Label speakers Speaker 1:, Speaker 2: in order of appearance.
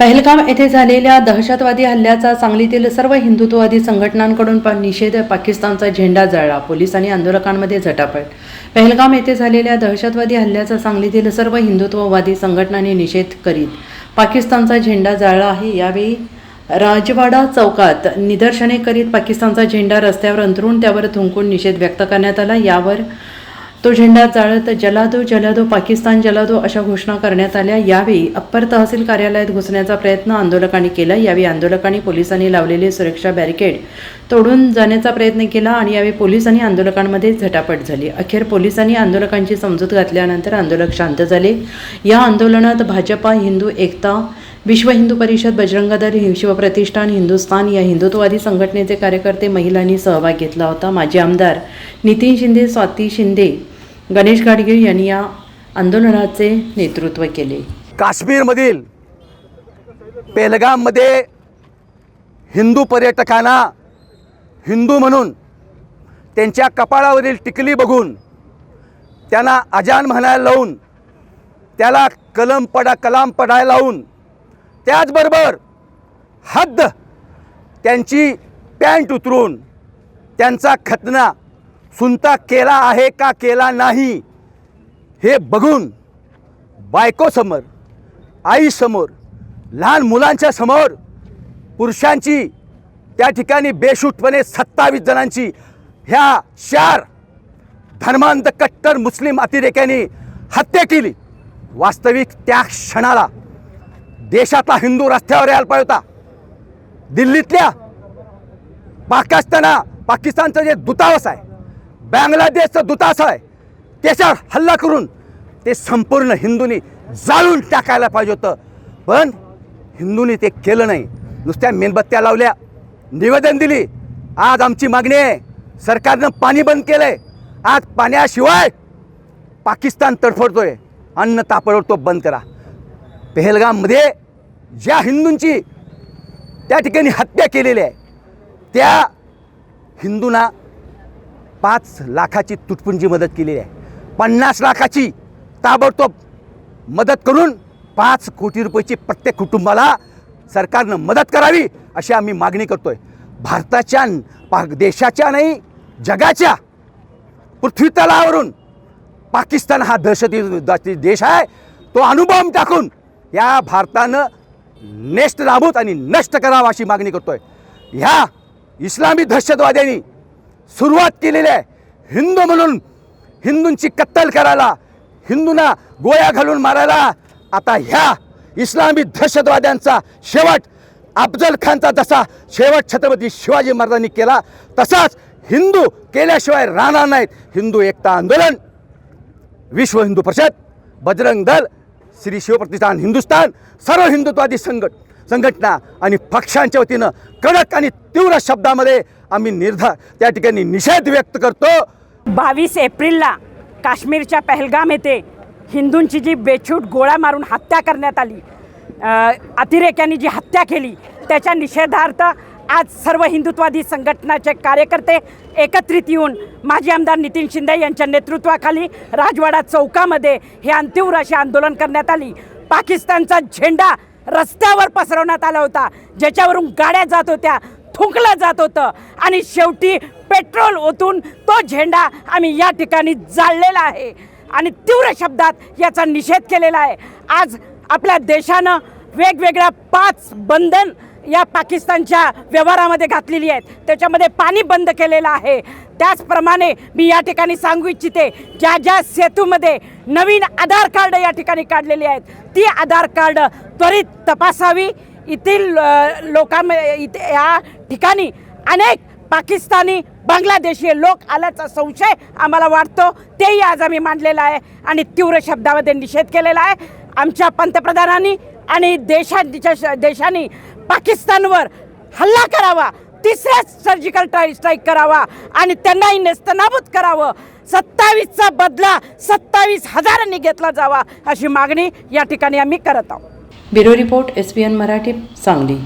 Speaker 1: पहलगाम येथे झालेल्या दहशतवादी हल्ल्याचा सांगलीतील सर्व हिंदुत्ववादी संघटनांकडून निषेध. पाकिस्तानचा झेंडा जाळला. पोलीस आणि आंदोलकांमध्ये झटापट. पहलगाम येथे झालेल्या दहशतवादी हल्ल्याचा सांगलीतील सर्व हिंदुत्ववादी संघटनांनी निषेध करीत पाकिस्तानचा झेंडा जाळला आहे. यावेळी राजवाडा चौकात निदर्शने करीत पाकिस्तानचा झेंडा रस्त्यावर अंतरून त्यावर थुंकून निषेध व्यक्त करण्यात आला. यावर तो झेंडा जाळत जलादो जलादो पाकिस्तान जलादो अशा घोषणा करण्यात आल्या. यावेळी अप्पर तहसील कार्यालयात घुसण्याचा प्रयत्न आंदोलकांनी केला. यावेळी आंदोलकांनी पोलिसांनी लावलेले सुरक्षा बॅरिकेड तोडून जाण्याचा प्रयत्न केला आणि यावेळी पोलीस आणि आंदोलकांमध्ये झटापट झाली. अखेर पोलिसांनी आंदोलकांची समजूत घातल्यानंतर आंदोलक शांत झाले. या आंदोलनात भाजपा, हिंदू एकता, विश्व हिंदू परिषद, बजरंग दल, शिवप्रतिष्ठान, हिंदुस्थान या हिंदुत्ववादी संघटनेचे कार्यकर्ते, महिलांनी सहभाग घेतला होता. माजी आमदार नितीन शिंदे, स्वाती शिंदे, गणेश गाडगीळ यांनी या आंदोलनाचे नेतृत्व केले.
Speaker 2: काश्मीरमधील पहलगाममध्ये हिंदू पर्यटकांना हिंदू म्हणून त्यांच्या कपाळावरील टिकली बघून त्यांना अजान म्हणायला लावून त्याला कलाम पडायला लावून त्याचबरोबर हद्द त्यांची पॅन्ट उतरून त्यांचा खतना सुनता केला आहे का केला नाही हे बघून बायकोसमोर, आईसमोर, लहान मुलांच्या समोर पुरुषांची त्या ठिकाणी बेशुद्धपणे 27 जणांची ह्या 4 धर्मांध कट्टर मुस्लिम अतिरेक्यांनी हत्या केली. वास्तविक त्या क्षणाला देशातला हिंदू रस्त्यावर यायला पाहिजे होता. दिल्लीतल्या पाकिस्तानचं जे दूतावास आहे, बांगलादेशचं दूतावास आहे, त्याच्यावर हल्ला करून ते संपूर्ण हिंदूंनी जाळून टाकायला पाहिजे होतं. पण हिंदूंनी ते केलं नाही. नुसत्या मेणबत्त्या लावल्या, निवेदन दिली. आज आमची मागणी आहे, सरकारनं पाणी बंद केलं आहे. आज पाण्याशिवाय पाकिस्तान तडफडतोय. अन्न तापडतो बंद करा. पहलगाममध्ये ज्या हिंदूंची त्या ठिकाणी हत्या केलेली आहे त्या हिंदूंना 5 लाखाची तुटपुंजी मदत केलेली आहे. 50 लाखाची ताबडतोब मदत करून 5 कोटी रुपयाची प्रत्येक कुटुंबाला सरकारनं मदत करावी अशी आम्ही मागणी करतोय. भारताच्या देशाच्या नाही जगाच्या पृथ्वीतलावरून पाकिस्तान हा दहशती देश आहे. तो अणुबॉम्ब टाकून या भारतानं नेस्त नाबूद आणि नष्ट करावा अशी मागणी करतोय. ह्या इस्लामी दहशतवाद्यांनी सुरुवात केलेली आहे हिंदू म्हणून हिंदूंची कत्तल करायला, हिंदूंना गोळ्या घालून मारायला. आता ह्या इस्लामी दहशतवाद्यांचा शेवट अफजल खानचा जसा शेवट छत्रपती शिवाजी महाराजांनी केला तसाच हिंदू केल्याशिवाय राहणार नाहीत. हिंदू एकता आंदोलन, विश्व हिंदू परिषद, बजरंग दल, श्री शिवप्रतिष्ठान, हिंदुस्थान, सर्व हिंदुत्ववादी संघटना आणि पक्षांच्या वतीनं कडक आणि तीव्र शब्दामध्ये आम्ही त्या ठिकाणी निषेध व्यक्त करतो.
Speaker 3: 22 एप्रिलला काश्मीरच्या पहलगाम येथे हिंदूंची जी बेछूट गोळ्या मारून हत्या करण्यात आली, अतिरेक्यांनी जी हत्या केली त्याच्या निषेधार्थ आज सर्व हिंदुत्ववादी संघटनाचे कार्यकर्ते एकत्रित येऊन माजी आमदार नितीन शिंदे यांच्या नेतृत्वाखाली राजवाडा चौकामध्ये हे तीव्र असे आंदोलन करण्यात आली. पाकिस्तानचा झेंडा रस्त्यावर पसरवण्यात आला होता, ज्याच्यावरून गाड्या जात होत्या, थुंकलं जात होतं आणि शेवटी पेट्रोल ओतून तो झेंडा आम्ही या ठिकाणी जाळलेला आहे आणि तीव्र शब्दात याचा निषेध केलेला आहे. आज आपल्या देशानं वेगवेगळ्या 5 बंधन या पाकिस्तानच्या व्यवहारामध्ये घातलेली आहेत. त्याच्यामध्ये पाणी बंद केलेलं आहे. त्याचप्रमाणे मी या ठिकाणी सांगू इच्छिते, ज्या सेतूमध्ये नवीन आधार कार्ड या ठिकाणी काढलेली आहेत ती आधार कार्ड त्वरित तपासावी. येथील इथे या ठिकाणी अनेक पाकिस्तानी, बांगलादेशी लोक आल्याचा संशय आम्हाला वाटतो. तेही आज आम्ही मांडलेला आहे आणि तीव्र शब्दामध्ये निषेध केलेला आहे. आमच्या पंतप्रधानांनी आणि देशांनी पाकिस्तानवर हल्ला करावा, तिसरा सर्जिकल स्ट्राईक करावा आणि त्यांनाही नेस्तनाबूत करावं. 27चा बदला 27,000 घेतला जावा अशी मागणी या ठिकाणी आम्ही करत आहोत.
Speaker 1: Bureau report, SBN Marathi, Sangli.